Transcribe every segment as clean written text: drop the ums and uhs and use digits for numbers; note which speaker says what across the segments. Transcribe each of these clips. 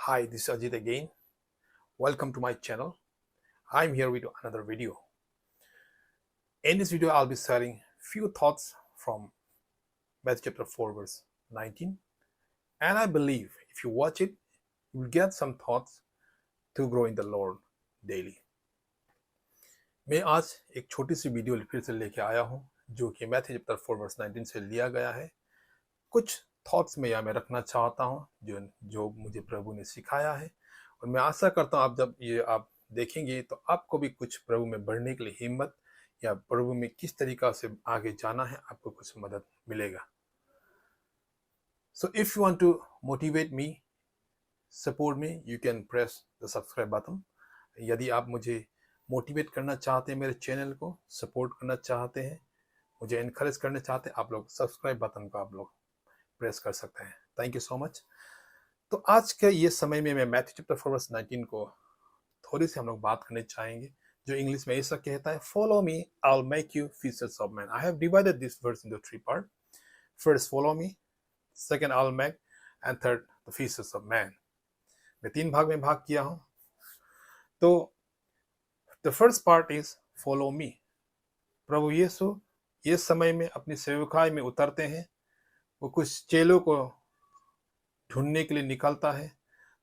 Speaker 1: Hi, this is Ajit again. Welcome to my channel. I'm here with another video. In this video, I'll be sharing few thoughts from Matthew chapter 4 verse 19. And I believe if you watch it, you will get some thoughts to grow in the Lord daily. मैं आज एक छोटी सी video फिर से लेके आया हूँ जो कि मैथ्यू चैप्टर 4 वर्स 19 से लिया गया है। कुछ थॉट्स में यहाँ मैं रखना चाहता हूँ जो मुझे प्रभु ने सिखाया है, और मैं आशा करता हूँ आप जब ये आप देखेंगे तो आपको भी कुछ प्रभु में बढ़ने के लिए हिम्मत या प्रभु में किस तरीका से आगे जाना है आपको कुछ मदद मिलेगा। So if you want to motivate me, support me, you can press the subscribe button. यदि आप मुझे मोटिवेट करना चाहते हैं, मेरे चैनल को सपोर्ट करना चाहते हैं, मुझे एनकरेज करना चाहते हैं, आप लोग सब्सक्राइब बटन को आप लोग प्रेस कर सकते हैं। Thank you so much. तो आज के ये समय में मैं मैथ्यू चैप्टर 4 वर्स 19 को थोड़ी सी हम लोग बात करने चाहेंगे, जो इंग्लिश में ऐसा कहता है, follow me I will make you fishers of man. I have divided this verse into 3 part. First follow me, second I will make, and third the fishers of man. मैं 3 भाग में भाग किया हूं। तो the first part is follow me. प्रभु यीशु ये समय में अपनी सेवकाई में उतरते हैं। वो कुछ चेलों को ढूंढने के लिए निकलता है।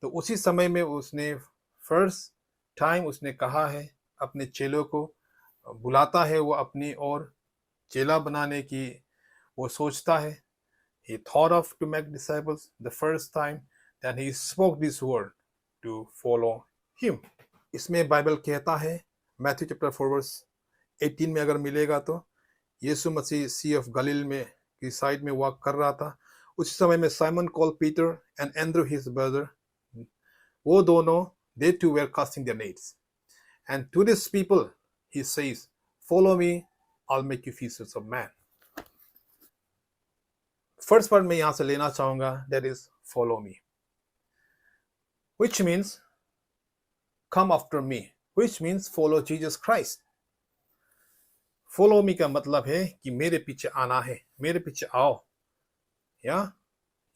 Speaker 1: तो उसी समय में उसने फर्स्ट टाइम उसने कहा है, अपने चेलों को बुलाता है, वो अपनी और चेला बनाने की वो सोचता है। He thought of to make disciples the first time that he spoke this word to follow him. इसमें बाइबल कहता है, मैथ्यू चैप्टर 4 वर्स 18 में अगर मिलेगा तो यीशु मसीह सी ऑफ गलील में की साइड में वॉक कर रहा था। उस समय में Simon call Peter and Andrew his brother, वो दोनों they too were casting their nets, and to these people he says, follow me, I'll make you fishers of man. First part में यहां से लेना चाहूंगा, that is follow me, which means come after me, which means follow Jesus Christ. follow me का मतलब है कि मेरे पीछे आना है, मेरे पीछे आओ, या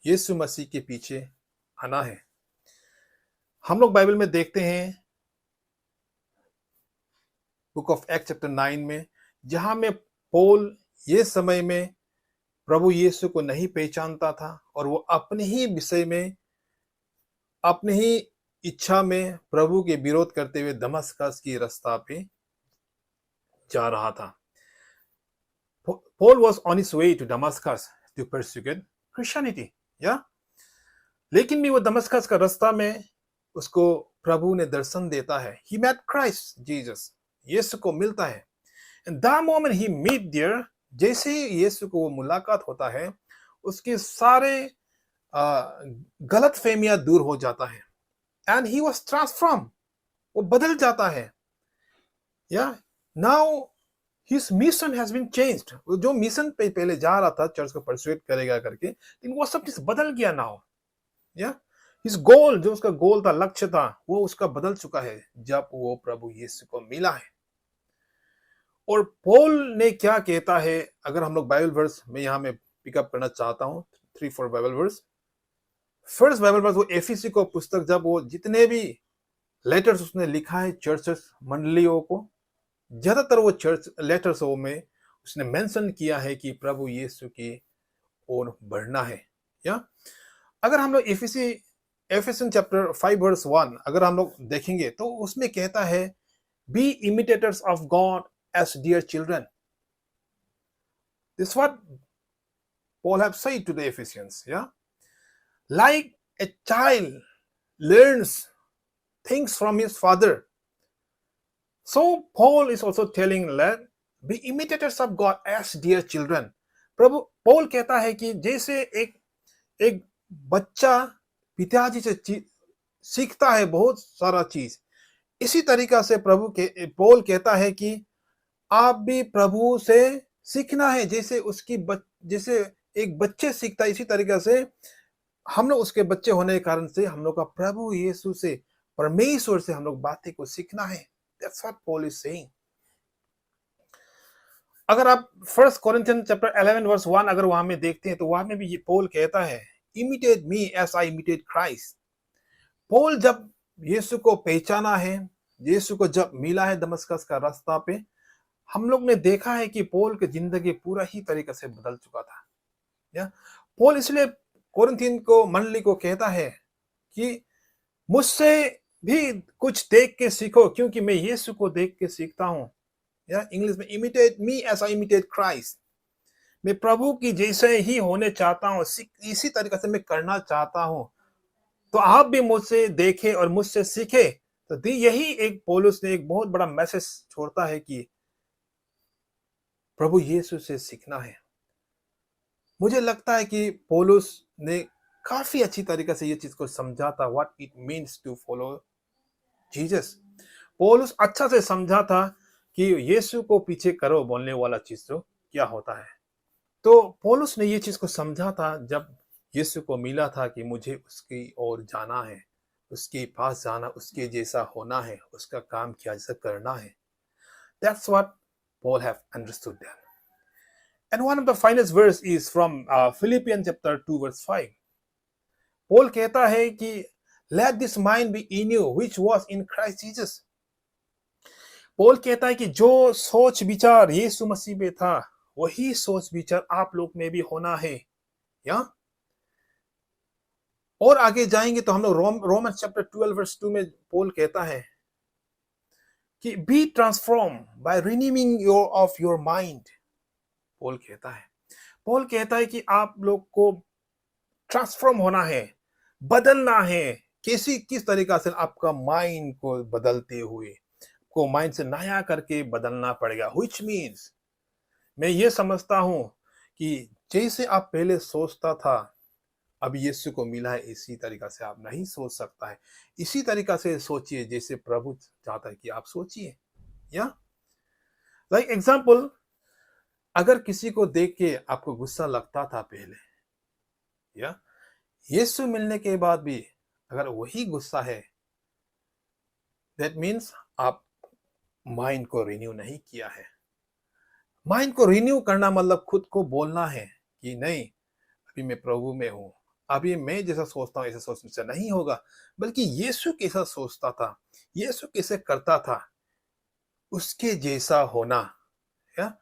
Speaker 1: यीशु मसीह के पीछे आना है। हम लोग बाइबल में देखते हैं बुक ऑफ एक्ट चैप्टर 9 में, जहां में पौल ये समय में प्रभु यीशु को नहीं पहचानता था और वो अपने ही विषय में, अपने ही इच्छा में प्रभु के विरोध करते हुए दमस्कस की रास्ता पे जा रहा था। Paul was on his way to Damascus to persecute Christianity, या लेकिन भी वो दमस्कस का रास्ता में उसको प्रभु ने दर्शन देता है। He met Christ Jesus, यीशु को मिलता है। And that moment he meet there, जैसे ही यीशु को वो मुलाकात होता है, उसके सारे गलत फहमियां दूर हो जाता है। And he was transformed, वो बदल जाता है। Yeah, now his mission has been changed. वो जो मिशन पे पहले जा रहा था चर्च को परसुएट करेगा करके, लेकिन वो सब चीज बदल गया now. Yeah, his goal, जो उसका गोल था, लक्ष्य था, वो उसका बदल चुका है जब वो प्रभु यीशु को मिला है। और पौल ने क्या कहता है, अगर हम लोग बाइबल वर्स में यहां में पिकअप करना चाहता हूं, 3-4 Bible verse. First Bible verse वो एफिसी को पुस्तक, जब वो जितने भी लेटर्स उसने लिखा है चर्चेस मंडलियों को, ज्यादातर वो चर्च लेटर्स में उसने मेंशन किया है कि प्रभु यीशु की ओर बढ़ना है। या अगर हम लोग एफिसियन चैप्टर 5 वर्स 1 अगर हम लोग देखेंगे तो उसमें कहता है, be imitators of God as dear children. This is what Paul have said to the Ephesians, yeah? Like a child learns things from his father, so Paul is also telling that be imitators of God as dear children. प्रभु पौल कहता है कि जैसे एक बच्चा पिताजी से सीखता है बहुत सारा चीज, इसी तरीका से पौल कहता है कि आप भी प्रभु से सीखना है। जैसे जैसे एक बच्चे सीखता है, इसी तरीके से हम लोग उसके बच्चे होने के कारण से हम लोग का प्रभु यीशु से, परमेश्वर से हम लोग बातें को सीखना है। That's what Paul is saying. अगर आप 1 Corinthians chapter 11 verse 1 अगर वहां में देखते हैं तो वहां में भी ये पौल कहता है, imitate me as I imitate Christ. Paul जब यीशु को पहचाना है, यीशु को जब मिला है दमस्कस का रास्ता पे, हम लोग ने देखा है कि पौल की जिंदगी पूरा ही तरीके से बदल चुका था। या पौल इसलिए कोरिन्थियन को मंडली को कहता है कि मुझसे भी कुछ देख के सीखो, क्योंकि मैं यीशु को देख के सीखता हूं। या इंग्लिश में imitate me as I imitate Christ, मैं प्रभु की जैसे ही होने चाहता हूं, इसी तरीके से मैं करना चाहता हूं। तो आप भी मुझसे देखें और मुझसे सीखे। तो यही एक पौलुस ने एक बहुत बड़ा मैसेज छोड़ता है कि प्रभु यीशु से सीखना है। मुझे लगता है कि पौलुस ने काफी अच्छी तरीके से ये चीज को समझा था, what it means to follow Jesus. पौलुस अच्छा से समझा था कि यीशु को पीछे करो बोलने वाला चीज तो क्या होता है। तो पौलुस ने ये चीज को समझा था जब यीशु को मिला था कि मुझे उसकी ओर जाना है, उसके पास जाना, उसके जैसा होना है, उसका काम क्या जैसा करना है। That's what Paul have understood then. And one of the finest verse is from Philippians chapter 2 verse 5. Paul कहता है कि let this mind be in you which was in Christ Jesus. Paul कहता है कि जो सोच विचार यीशु मसीह में था, वही सोच विचार आप लोग में भी होना है। या और आगे जाएंगे तो हम लोग रोमन चैप्टर 12 वर्स 2 में पॉल कहता है कि be transform by renewing of your mind. Paul कहता है कि आप लोग को ट्रांसफॉर्म होना है, बदलना है। किस तरीका से आपका माइंड को बदलते हुए, को माइंड से नया करके बदलना पड़ेगा। व्हिच मीन्स मैं ये समझता हूं कि जैसे आप पहले सोचता था, अब यीशु को मिला है, इसी तरीका से आप नहीं सोच सकता है। इसी तरीका से सोचिए जैसे प्रभु चाहता है कि आप सोचिए। या लाइक एग्जाम्पल, अगर किसी को देख के आपको गुस्सा लगता था पहले, या यीशु मिलने के बाद भी अगर वही गुस्सा है, दैट मीन्स आप माइंड को रिन्यू नहीं किया है। माइंड को रिन्यू करना मतलब खुद को बोलना है कि नहीं, अभी मैं प्रभु में हूं, अभी मैं जैसा सोचता हूं ऐसा सोचने से नहीं होगा, बल्कि यीशु कैसा सोचता था, यीशु कैसे करता था, उसके जैसा होना। या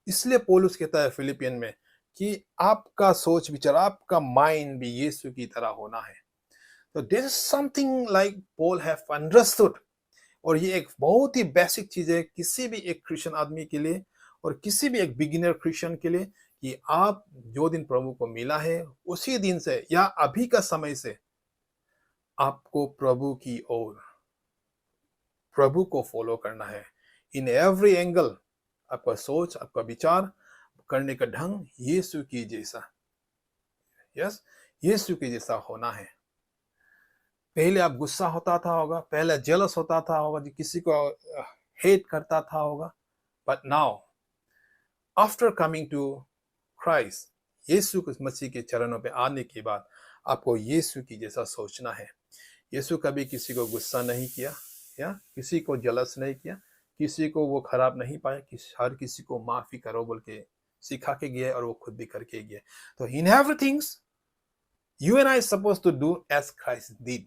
Speaker 1: इसलिए पौलुस कहता है फिलिपियन में कि आपका सोच विचार, आपका माइंड भी यीशु की तरह होना है। तो this is something like Paul have understood. और ये एक बहुत ही बेसिक चीज है किसी भी एक क्रिश्चियन आदमी के लिए और किसी भी एक बिगिनर क्रिश्चियन के लिए, कि आप जो दिन प्रभु को मिला है उसी दिन से या अभी का समय से आपको प्रभु की ओर, प्रभु को फॉलो करना है इन एवरी एंगल। आपका सोच, आपका विचार करने का ढंग यीशु की जैसा, यस, यीशु के जैसा होना है। पहले आप गुस्सा होता था होगा, पहले जेलस होता था होगा, किसी को हेट करता था होगा, but now after coming to Christ, Yeshu Masih के चरणों पे आने के बाद आपको यीशु की जैसा सोचना है। यीशु कभी किसी को गुस्सा नहीं किया, या किसी को जलस नहीं किया, किसी को वो खराब नहीं पाया, कि हर किसी को माफी करो बोल के सिखा के गया और वो खुद भी करके गया। तो इन everything's you and I are supposed to do as Christ did,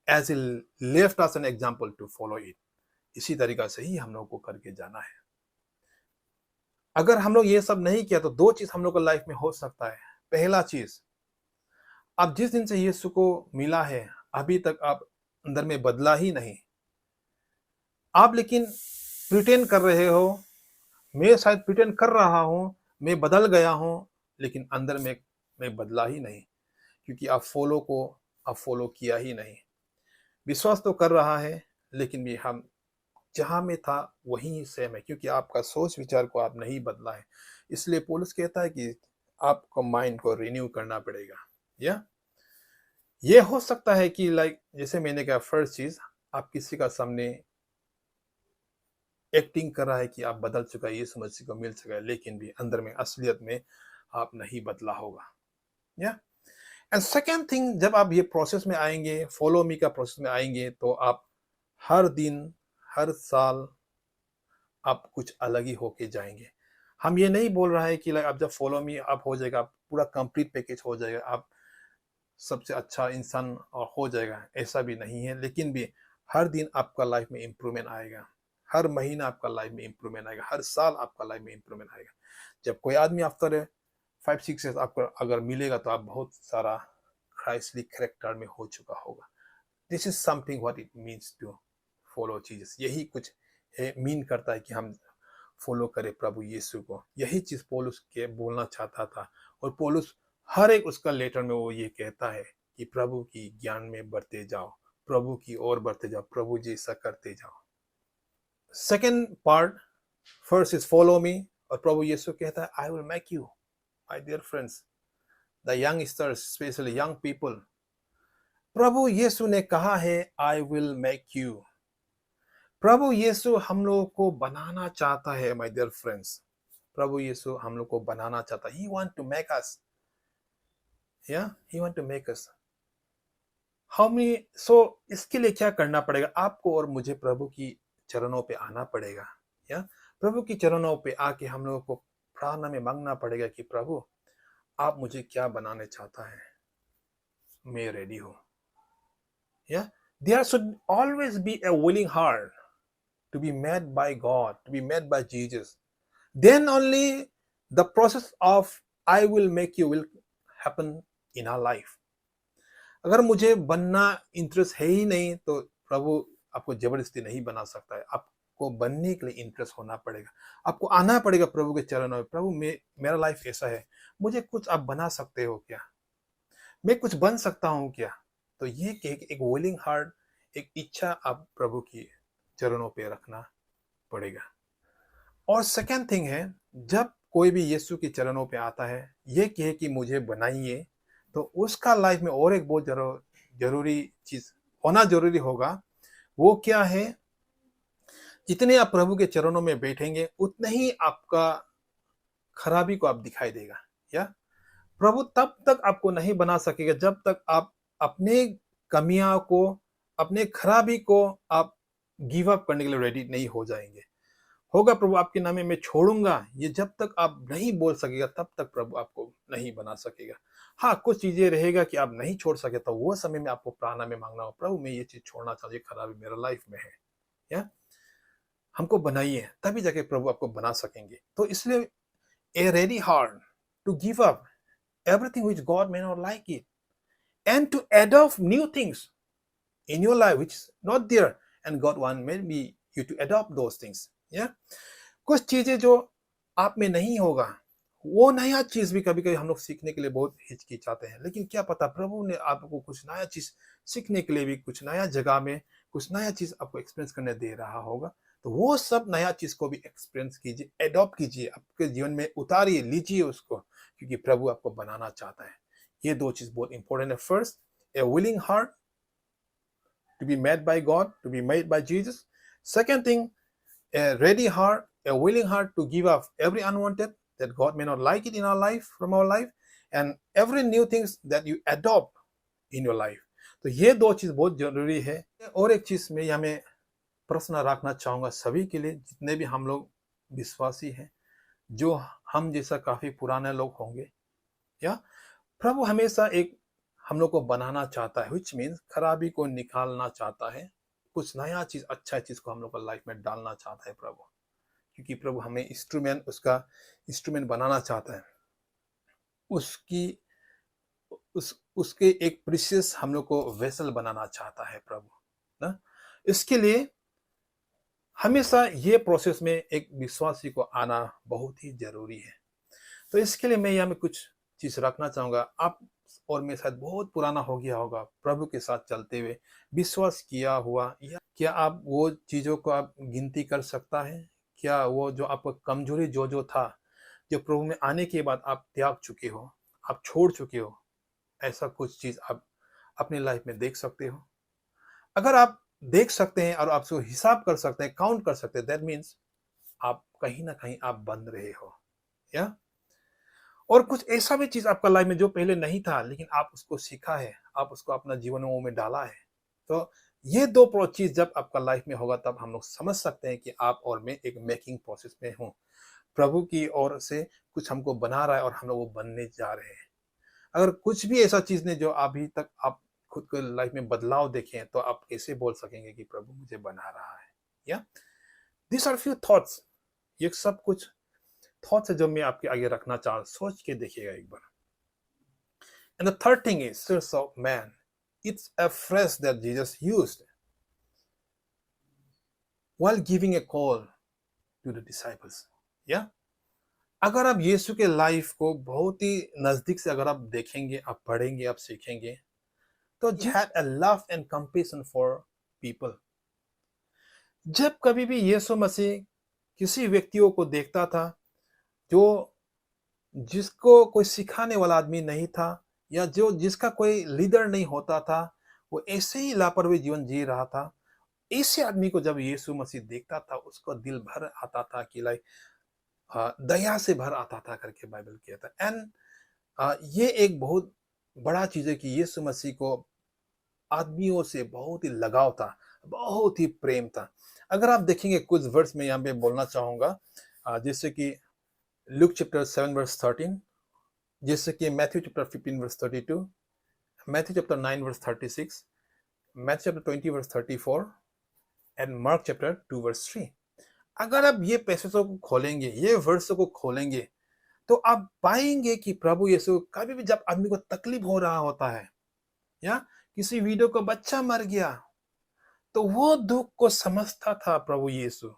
Speaker 1: as he left us an example to follow it. इसी तरीका से ही हम लोग को करके जाना है। अगर हम लोग ये सब नहीं किया तो दो चीज हम लोग को लाइफ में हो सकता है। पहला चीज, आप जिस दिन से यीशु को मिला है अभी तक आप अंदर में बदला ही नहीं। आप लेकिन प्रिटेंड कर रहे हो, मैं शायद प्रिटेंड कर रहा हूं, मैं बदल गया हूं, लेकिन अंदर में मैं बदला ही नहीं, क्योंकि आप फॉलो किया ही नहीं। विश्वास तो कर रहा है लेकिन भी हम जहां में था वहीं सेम है, क्योंकि आपका सोच विचार को आप नहीं बदला है। इसलिए पौलुस कहता है कि आपको माइंड को रिन्यू करना पड़ेगा। या ये हो सकता है कि लाइक जैसे मैंने कहा, फर्स्ट चीज, आप किसी का सामने एक्टिंग कर रहा है कि आप बदल चुका है, यीशु मसीह को मिल चुका है, लेकिन भी अंदर में असलियत में आप नहीं बदला होगा। या एंड सेकेंड थिंग, जब आप ये प्रोसेस में आएंगे, फॉलो मी का प्रोसेस में आएंगे, तो आप हर दिन, हर साल आप कुछ अलग ही होके जाएंगे। हम ये नहीं बोल रहा है कि लाइक आप जब फॉलो मी आप हो जाएगा, आप पूरा कंप्लीट पैकेज हो जाएगा, आप सबसे अच्छा इंसान और हो जाएगा, ऐसा भी नहीं है। लेकिन भी हर दिन आपका लाइफ में इम्प्रूवमेंट आएगा, हर महीना आपका लाइफ में इम्प्रूवमेंट आएगा, हर साल आपका लाइफ में इम्प्रूवमेंट आएगा। जब कोई आदमी आफ्टर 5-6 years आपको अगर मिलेगा तो आप बहुत सारा क्राइस्टली कैरेक्टर में हो चुका होगा। This is something what it means to follow Jesus. यही कुछ है, मीन करता है कि हम फॉलो करें प्रभु यीशु को। यही चीज पौलुस के बोलना चाहता था। और पौलुस हर एक उसका लेटर में वो ये कहता है कि प्रभु की ज्ञान में बढ़ते जाओ, प्रभु की ओर बढ़ते जाओ, प्रभु जैसा करते जाओ। Second part, first is follow me, और प्रभु यीशु कहता है I will make you. My dear friends, the youngsters, specially young people, प्रभु यीशु ने कहा है आई विल मेक यू। प्रभु यीशु हम लोगों को बनाना चाहता है माय डियर फ्रेंड्स। प्रभु यीशु हम लोग को बनाना चाहता है। He want to make us, या he want to make us. हमें इसके लिए क्या करना पड़ेगा? आपको और मुझे प्रभु की चरणों पे आना पड़ेगा, या प्रभु की चरणों पे आके हम लोगों को प्रार्थना में मांगना पड़ेगा कि प्रभु आप मुझे क्या बनाने चाहता है, मैं रेडी हूं। या there should always be a willing heart to be made by God, to be made by Jesus. Then only the process of I will make you will happen in our life. अगर मुझे बनना interest है ही नहीं तो प्रभु आपको जबरदस्ती नहीं बना सकता है। आपको बनने के लिए इंटरेस्ट होना पड़ेगा, आपको आना पड़ेगा प्रभु के चरणों में। प्रभु मेरा लाइफ ऐसा है, मुझे कुछ आप बना सकते हो क्या, मैं कुछ बन सकता हूँ क्या? तो ये एक विलिंग हार्ट, एक इच्छा आप प्रभु की चरणों पे रखना पड़ेगा। और सेकेंड थिंग है, जब कोई भी यीशु के चरणों पे आता है ये कहे कि मुझे बनाइए, तो उसका लाइफ में और एक बहुत जरूरी चीज होना जरूरी होगा। वो क्या है? जितने आप प्रभु के चरणों में बैठेंगे उतने ही आपका खराबी को आप दिखाई देगा। या प्रभु तब तक आपको नहीं बना सकेगा जब तक आप अपने कमियां को, अपने खराबी को आप गिव अप करने के लिए रेडी नहीं हो जाएंगे। होगा प्रभु आपके नाम में मैं छोड़ूंगा, ये जब तक आप नहीं बोल सकेगा तब तक प्रभु आपको नहीं बना सकेगा। हाँ, कुछ चीजें रहेगा कि आप नहीं छोड़ सके तो वो समय में आपको प्रार्थना में मांगना हो, प्रभु मैं ये चीज छोड़ना चाहता हूँ, ये खराबी मेरा लाइफ में है, या हमको बनाइए, तभी जाके प्रभु आपको बना सकेंगे। तो इसलिए a ready heart to give up everything which God may not like it, and to adopt new things in your life which is not there, and God want maybe you to adopt those things. Yeah, कुछ चीजें जो आप में नहीं होगा, वो नया चीज भी कभी कभी हम लोग सीखने के लिए बहुत हिचकिचाते हैं। लेकिन क्या पता प्रभु ने आपको कुछ नया चीज सीखने के लिए भी, कुछ नया जगह में कुछ नया चीज आपको एक्सपीरियंस करने दे रहा होगा। तो वो सब नया चीज को भी एक्सपीरियंस कीजिए, एडॉप्ट कीजिए, आपके जीवन में उतारिए, लीजिए उसको, क्योंकि प्रभु आपको बनाना चाहता है। ये दो चीज बहुत इंपॉर्टेंट है। First, a willing heart to be made by God, to be made by Jesus. Second thing, a ready heart, a willing heart to give up every unwanted that God may not like it in our life, from our life, and every new things that you adopt in your life. तो ये दो चीज बहुत जरूरी है। और एक चीज में हमें प्रश्न रखना चाहूंगा सभी के लिए, जितने भी हम लोग विश्वासी हैं, जो हम जैसा काफी पुराने लोग होंगे, या प्रभु हमेशा एक हम लोग को बनाना चाहता है, which means खराबी को निकालना चाहता है, कुछ नया चीज, अच्छा चीज को हम लोग को लाइफ में डालना चाहता है प्रभु, क्योंकि प्रभु हमें इंस्ट्रूमेंट, उसका इंस्ट्रूमेंट बनाना चाहता है, उसके एक प्रीशियस हम लोग को वेसल बनाना चाहता है प्रभु ना। इसके लिए हमेशा ये प्रोसेस में एक विश्वासी को आना बहुत ही जरूरी है। तो इसके लिए मैं यहाँ में कुछ चीज रखना चाहूंगा। आप और मैं शायद बहुत पुराना हो गया होगा प्रभु के साथ चलते हुए, विश्वास किया हुआ, या क्या आप वो चीजों को आप गिनती कर सकता है? क्या वो जो आपका कमजोरी जो था, जो प्रभु में आने के बाद आप त्याग चुके हो, आप छोड़ चुके हो, ऐसा कुछ चीज आप अपनी लाइफ में देख सकते हो? अगर आप देख सकते हैं और आप उसको हिसाब कर सकते हैं, काउंट कर सकते हैं, दैट मीन्स आप कहीं ना कहीं आप बन रहे हो। या और कुछ ऐसा भी चीज आपका लाइफ में जो पहले नहीं था, लेकिन आप उसको सीखा है, आप उसको अपना जीवन में डाला है। तो ये दो चीज जब आपका लाइफ में होगा तब हम लोग समझ सकते हैं कि आप और मैं एक मेकिंग प्रोसेस में हूँ, प्रभु की ओर से कुछ हमको बना रहा है और हम लोग वो बनने जा रहे हैं। अगर कुछ भी ऐसा चीज नहीं जो अभी तक आप खुद को लाइफ में बदलाव देखें, तो आप कैसे बोल सकेंगे कि प्रभु मुझे बना रहा है? या दिस आर फ्यू थॉट्स, ये सब कुछ थॉट्स है जो मैं आपके आगे रखना चाह, सोच के देखिएगा एक बार। And the third thing is source of man. It's a phrase that Jesus used while giving a call to the disciples. या अगर आप यीशु के लाइफ को बहुत ही नजदीक से अगर आप देखेंगे, आप पढ़ेंगे, आप सीखेंगे, तो he had a love and compassion for people. जब कभी भी यीशु मसीह किसी व्यक्तियों को देखता था जो जिसको कोई सिखाने वाला आदमी नहीं था, या जो जिसका कोई लीडर नहीं होता था, वो ऐसे ही लापरवाही जीवन जी रहा था, ऐसे आदमी को जब यीशु मसीह देखता था, उसको दिल भर आता था कि लाइक दया से भर आता था करके बाइबल कहता है। एंड ये एक बहुत बड़ा चीज है कि यीशु मसीह को आदमियों से बहुत ही लगाव था, बहुत ही प्रेम था। अगर आप देखेंगे कुछ वर्स में यहाँ पे बोलना चाहूंगा, जैसे कि लुक चैप्टर 7 वर्स 13, जैसे कि Matthew chapter 15 verse 32, Matthew chapter 9 verse 36, Matthew chapter 20 verse 34 and Mark chapter 2 verse 3। अगर आप ये पैसेजों को खोलेंगे, ये वर्सों को खोलेंगे, तो आप पाएंगे कि प्रभु यीशु कभी भी जब आदमी को तकलीफ हो रहा होता है, या किसी वीडियो को बच्चा मर गया, तो वो दुख को समझता था प्रभु यीशु,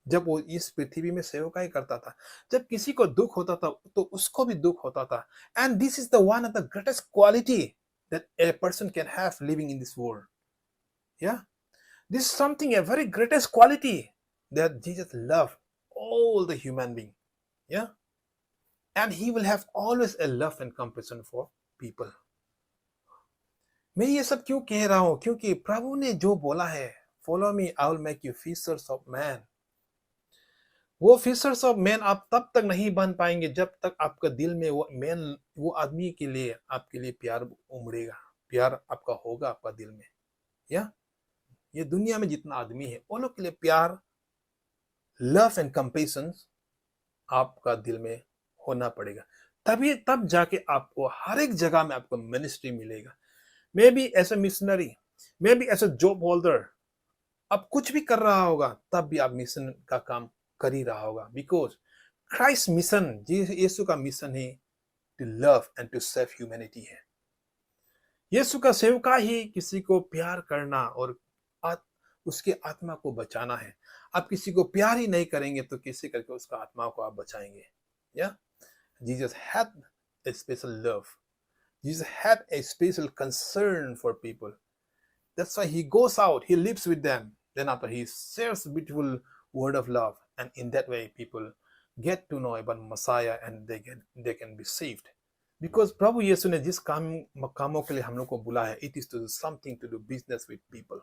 Speaker 1: जब वो इस पृथ्वी में सेवकाई करता था। जब किसी को दुख होता था तो उसको भी दुख होता था। And this is the one of the greatest quality that a person can have living in this world. या this is something a very greatest quality that Jesus love all the human being. या and he will have always a love and compassion for people. मैं ये सब क्यों कह रहा हूं? क्योंकि प्रभु ने जो बोला है, follow me I will make you fishers of man, वो फिशर्स ऑफ मैन आप तब तक नहीं बन पाएंगे जब तक आपका दिल में वो मैन, वो आदमी के लिए, आपके लिए प्यार उमड़ेगा, प्यार आपका होगा आपका दिल में। या ये दुनिया में जितना आदमी है, वो लोग के लिए प्यार, लव एंड कंपैशन आपका दिल में होना पड़ेगा, तभी तब जाके आपको हर एक जगह में आपको मिनिस्ट्री मिलेगा। May be as a missionary, may be as a job holder, आप कुछ भी कर रहा होगा तब भी आप मिशन का काम कर ही रहा होगा, बिकॉज क्राइस्ट मिशन, यीशु का मिशन ही to love and to save humanity है। यीशु का सेवका ही किसी को प्यार करना और उसके आत्मा को बचाना है। आप किसी को प्यार ही नहीं करेंगे तो कैसे करके उसका आत्मा को आप बचाएंगे? या Jesus had a special love. Jesus had a special concern for people. That's why he goes out, he lives with them. Then after he shares beautiful word of love, and in that way people get to know about Messiah and they can be saved. Because प्रभु यीशु ने जिस कामों के लिए हम लोग को बुलाया है, it is to do something to do business with people.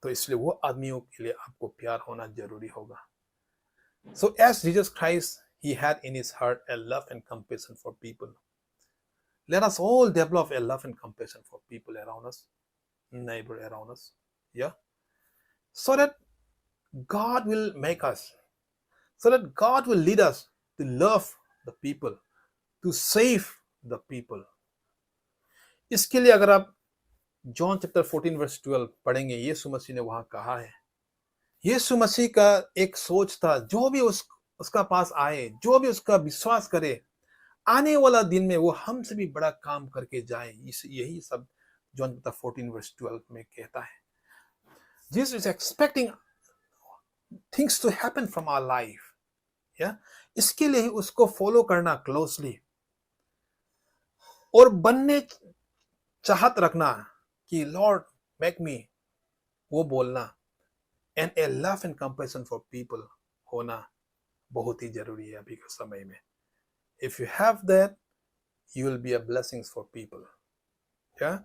Speaker 1: तो इसलिए वो आदमियों के लिए आपको प्यार होना जरूरी होगा। So as Jesus Christ, he had in his heart a love and compassion for people. Let us all develop a love and compassion for people around us, neighbor around us. Yeah. So that God will make us, so that God will lead us to love the people, to save the people. इसके लिए अगर आप John chapter 14 verse 12 पढ़ेंगे, यीशु मसीह ने वहां कहा है, यीशु मसीह का एक सोच था, जो भी उसका पास आए, जो भी उसका विश्वास करे, आने वाला दिन में वो हमसे भी बड़ा काम करके जाए। यही सब जॉन चैप्टर 14 वर्स 12 में कहता है। Jesus is expecting things to happen from our life. Yeah? इसके लिए ही उसको फॉलो करना क्लोजली, और बनने चाहत रखना कि लॉर्ड मेक मी, वो बोलना, and A love and compassion for people होना बहुत ही जरूरी है अभी के समय में। If you have that, you will be a blessing for people. Yeah?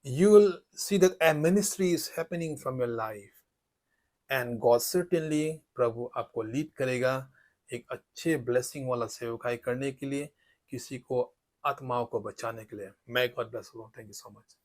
Speaker 1: You will see that a ministry is happening from your life. And God certainly, प्रभु आपको lead करेगा एक अच्छे ब्लेसिंग वाला सेवकाई करने के लिए, किसी को आत्माओं को बचाने के लिए। May God bless you. Thank you so much.